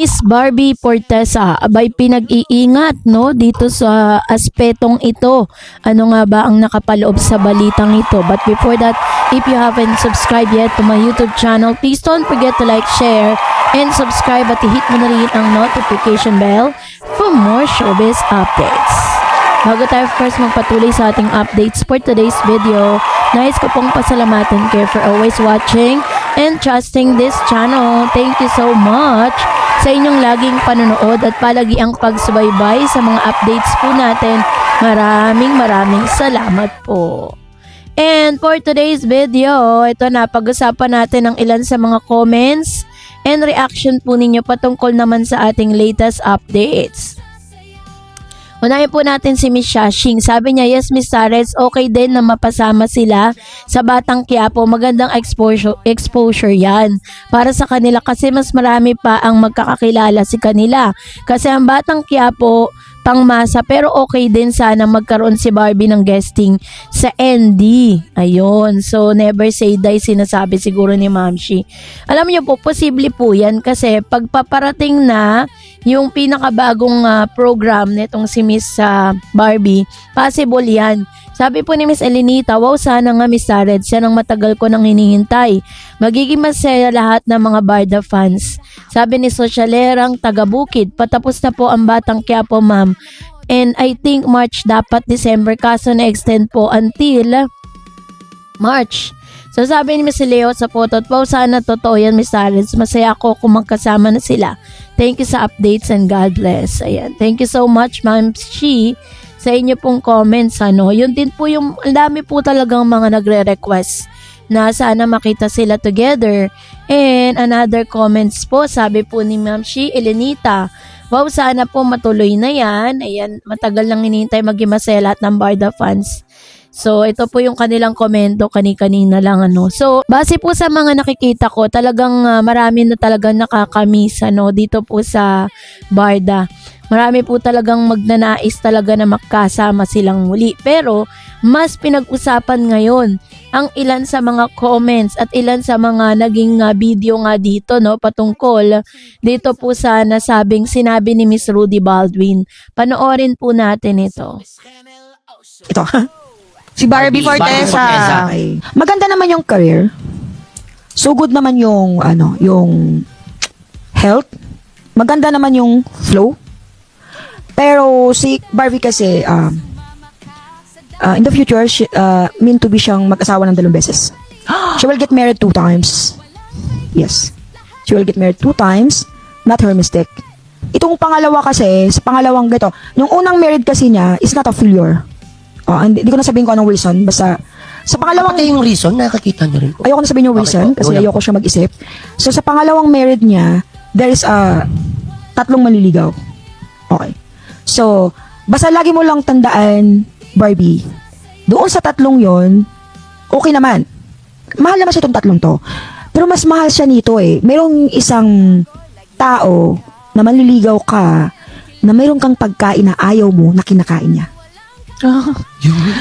Miss Barbie Fortesa, abay pinag-iingat no dito sa aspetong ito. Ano nga ba ang nakapaloob sa balitang ito? But before that, if you haven't subscribed yet to my YouTube channel, please don't forget to like, share, and subscribe at i-hit mo na rin ang notification bell for more showbiz updates. Bago tayo of course magpatuloy sa ating updates for today's video, nais ko pong pasalamatan kayo for always watching and trusting this channel. Thank you so much sa inyong laging panonood at palagi ang pagsubaybay sa mga updates po natin. Maraming salamat po. And for today's video, ito na, pag-usapan natin ang ilan sa mga comments and reaction po ninyo patungkol naman sa ating latest updates. Unahin po natin si Miss Shashing. Sabi niya, yes Miss Sarez, okay din na mapasama sila sa Batang Quiapo. Magandang exposure yan para sa kanila kasi mas marami pa ang magkakakilala si kanila. Kasi ang Batang Quiapo pangmasa pero okay din sana magkaroon si Barbie ng guesting sa ND. Ayun. So never say die sinasabi siguro ni Mamshi. Alam niyo po, posible po yan kasi pagpaparating na yung pinakabagong program nitong si Miss Barbie, possible yan. Sabi po ni Miss Elenita, wow sana nga Miss Sarez, yan ang matagal ko nang hinihintay. Magiging masaya lahat ng mga Barda fans. Sabi ni Sosyalerang taga-Bukid, patapos na po ang Batang Quiapo ma'am. And I think March dapat December, kaso na-extend po until March. So sabi ni Miss Leo sa photo, wow sana totoo yan Miss Sarez, masaya ako kung magkasama na sila. Thank you sa updates and God bless. Ayan. Thank you so much Ma'am Shi sa inyo pong comments. Yun din po yung, ang dami po talagang mga nagre-request na sana makita sila together. And another comments po, sabi po ni Ma'am Shi Elenita, wow sana po matuloy na yan. Ayan, matagal lang hinihintay maging masaya lahat ng Barda fans. So, ito po yung kanilang komento kani-kanina lang So, base po sa mga nakikita ko, talagang marami na talagang nakakamiss dito po sa Barda. Marami po talagang magnanais talaga na makasama silang muli. Pero, mas pinag-usapan ngayon ang ilan sa mga comments at ilan sa mga naging video nga dito patungkol dito po sa nasabing sinabi ni Miss Rudy Baldwin. Panoorin po natin ito. Ito. Si Barbie Fortesa. Okay. Maganda naman yung career. So good naman yung yung health. Maganda naman yung flow. Pero si Barbie kasi in the future mean to be siyang mag-asawa ng 2 beses. She will get married 2 times. Yes. She will get married 2 times. Not her mistake. Itong pangalawa kasi, sa pangalawang gito, yung unang married kasi niya is not a failure. Hindi ko na sabihin ko anong reason. Basta, sa pangalawang... Pati yung reason, nakakita niyo rin po. Ayoko na sabihin yung reason, kasi ayoko siya mag-isip. So, sa pangalawang married niya, there is 3 manliligaw. Okay. So, basta lagi mo lang tandaan, Barbie, doon sa 3 yon, okay naman. Mahal naman siya itong 3 to. Pero mas mahal siya nito eh. Mayroong isang tao na manliligaw ka, na mayroong kang pagkain na ayaw mo na kinakain niya.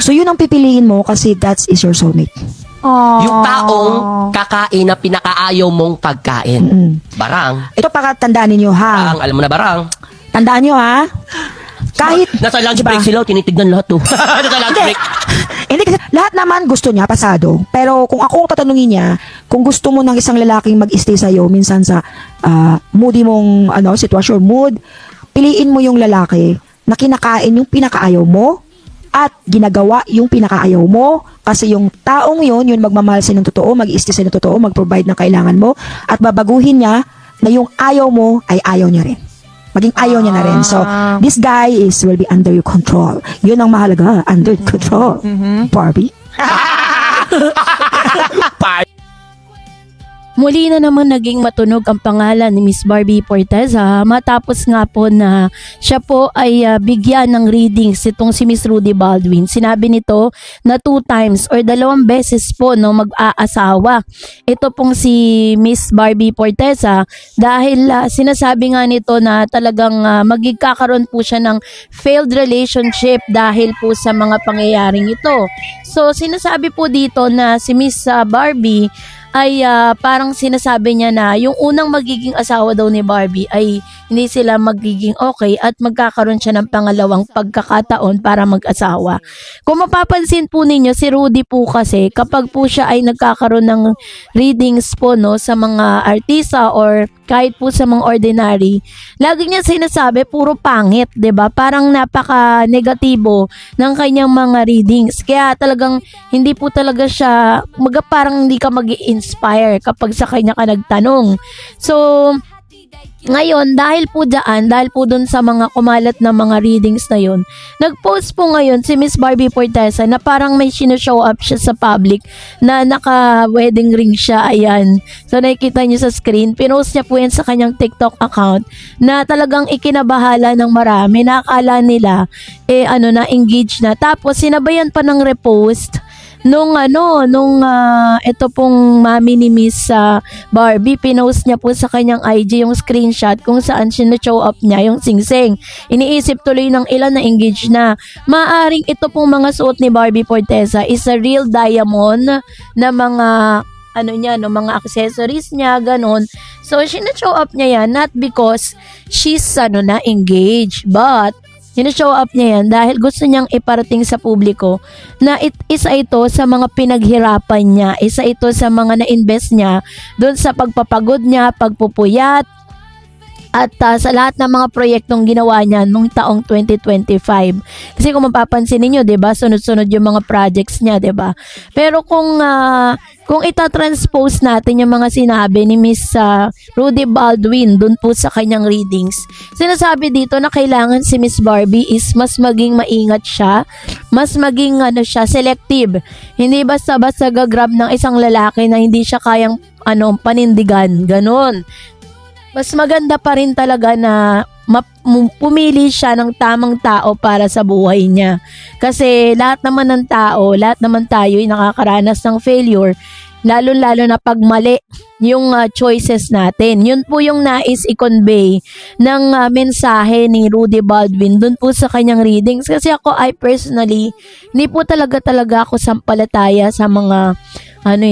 So yun ang pipiliin mo kasi that is your soulmate. Yung taong kakain na pinakaayaw mong pagkain. Barang. Ito tandaan ninyo ha. Alam mo na barang. Tandaan nyo ha. Kahit nasa lunch break sila, tinitignan lahat to. Nasa lunch break. Hindi kasi lahat naman gusto niya pasado. Pero kung ako tatanungin niya, kung gusto mo ng isang lalaking mag-stay sa'yo minsan sa moody mong sitwasyon, mood, piliin mo yung lalaki na kinakain yung pinakaayaw mo at ginagawa yung pinakaayaw mo kasi yung taong yun magmamahal sa ng totoo, mag-i-stay sa ng totoo, mag-provide ng kailangan mo at babaguhin niya na yung ayaw mo ay ayaw niya rin. Maging ayaw niya na rin. So, this guy will be under your control. Yun ang mahalaga, under control. Barbie. Muli na naman naging matunog ang pangalan ni Miss Barbie Fortesa matapos nga po na siya po ay bigyan ng readings itong si Miss Rudy Baldwin. Sinabi nito na 2 times or 2 beses po mag-aasawa. Ito pong si Miss Barbie Fortesa dahil sinasabi nga nito na talagang magkakaroon po siya ng failed relationship dahil po sa mga pangyayaring ito. So sinasabi po dito na si Miss Barbie ay parang sinasabi niya na yung unang magiging asawa daw ni Barbie ay hindi sila magiging okay at magkakaroon siya ng pangalawang pagkakataon para mag-asawa. Kung mapapansin po ninyo, si Rudy po kasi kapag po siya ay nagkakaroon ng readings po no, sa mga artista or kahit po sa mga ordinary, lagi niya sinasabi puro pangit, 'di ba? Parang napaka-negatibo ng kanyang mga readings. Kaya talagang hindi po talaga siya, parang hindi ka mag-inspire kapag sa kanya ka nagtanong. So, ngayon, dahil po dun sa mga kumalat na mga readings na yun, nag-post po ngayon si Miss Barbie Fortesa na parang may show up siya sa public na naka-wedding ring siya, ayan. So, nakikita niyo sa screen, pinost niya po yan sa kanyang TikTok account na talagang ikinabahala ng marami, nakakala nila, na engaged na. Tapos, sinabayan pa ng repost nung ito pong mami ni Miss Barbie, pinost niya po sa kanyang IG yung screenshot kung saan show up niya yung singsing. Iniisip tuloy ng ilan na engaged na. Maaring ito pong mga suot ni Barbie Fortesa is a real diamond na mga mga accessories niya, ganon. So, show up niya yan not because she's engaged, but show up niya yan dahil gusto niyang iparating sa publiko na isa ito sa mga pinaghirapan niya, isa ito sa mga na-invest niya doon sa pagpapagod niya, pagpupuyat, at sa lahat ng mga proyektong ginawa niya nung taong 2025. Kasi kung mapapansin niyo, 'di ba, sunod-sunod yung mga projects niya, 'di ba? Pero kung ita-transpose natin yung mga sinabi ni Miss Rudy Baldwin dun po sa kanyang readings, sinasabi dito na kailangan si Miss Barbie is mas maging maingat siya, mas maging selective. Hindi basta-basta gagrab ng isang lalaki na hindi siya kayang panindigan, ganon. Mas maganda pa rin talaga na pumili siya ng tamang tao para sa buhay niya. Kasi lahat naman ng tao, lahat naman tayo ay nakakaranas ng failure, lalo-lalo na pag mali yung choices natin. Yun po yung nais i-convey ng mensahe ni Rudy Baldwin dun po sa kanyang readings. Kasi ako, I personally, hindi po talaga ako sampalataya sa mga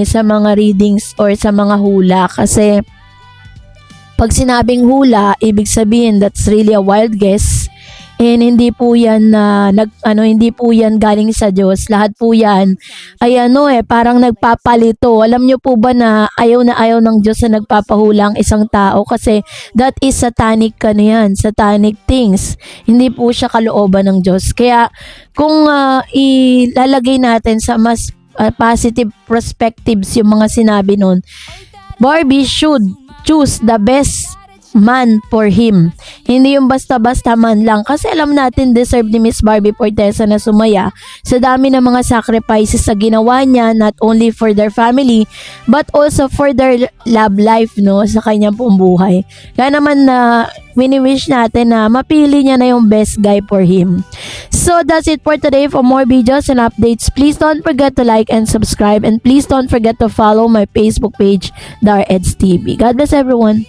sa mga readings or sa mga hula, kasi pag sinabing hula, ibig sabihin that's really a wild guess. And hindi po yan hindi po yan galing sa Diyos. Lahat po yan ay parang nagpapalito. Alam niyo po ba na ayaw ng Diyos na nagpapahula ang isang tao, kasi that is satanic satanic things. Hindi po siya kalooban ng Diyos. Kaya kung ilalagay natin sa mas positive perspectives yung mga sinabi nun, Barbie should choose the best man for him. Hindi yung basta-basta man lang, kasi alam natin deserve ni Miss Barbie Fortesa na sumaya sa dami ng mga sacrifices sa ginawa niya, not only for their family but also for their love life sa kanyang pong buhay. Kaya naman na wini-wish natin na mapili niya na yung best guy for him. So that's it for today. For more videos and updates, please don't forget to like and subscribe, and please don't forget to follow my Facebook page, Dareds TV. God bless everyone.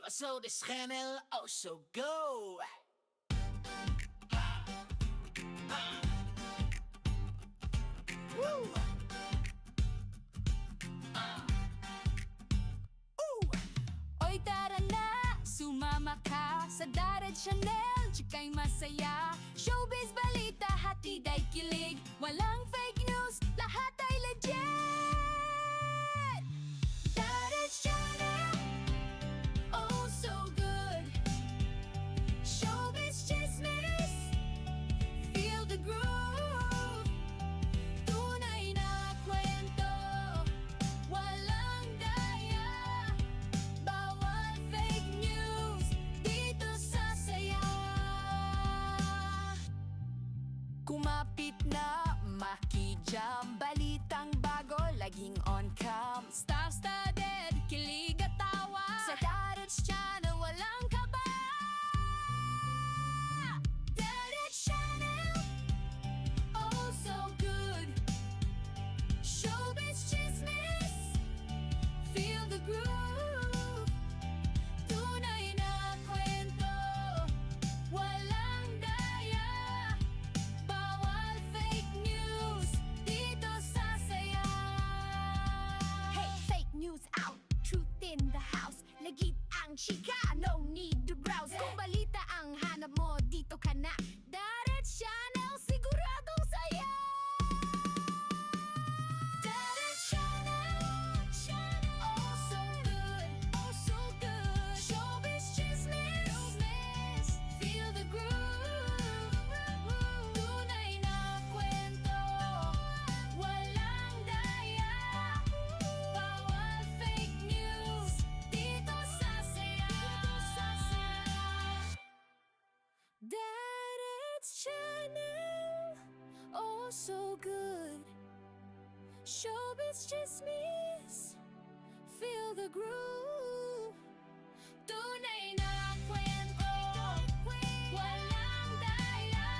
So this channel also go. Woo! Oy tara na, sumama ka sa Dared Channel, tsika'y masaya. Showbiz, balita, hatid ay kilig. Walang fake news, lahat ay legit. Dared Channel, oh so good. Showbiz chismis, feel the groove. Tunay na kwento, walang daya. Bawal fake news dito sa Saya. Kumapit na, makijam, balitang bago, laging on cam. Star-studded, kilig at tawa. Sa Dared Channel, walang kaba. Dared Channel, oh so good. Showbiz chismis, feel the groove. Tunay na kwento, walang daya. Bawal fake news dito sa Saya. Hey, fake news out, truth in the house. Legit ang chika, no need to browse. Kung balita ang hanap mo, dito ka na. Dared Channel, siguradong saya. Dared Channel, oh so good, oh so good. Showbiz chismis, feel the groove. Tunay na kwento, walang daya. Bawal fake news dito sa Saya. Dared Channel, oh so good. Showbiz chismis, feel the groove. Tunay na kwento, walang daya.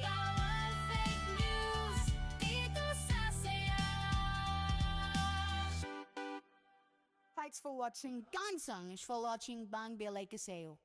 Bawal fake news dito sa Saya. Thanks for watching Gansang for watching Bang Bilay Kaseo.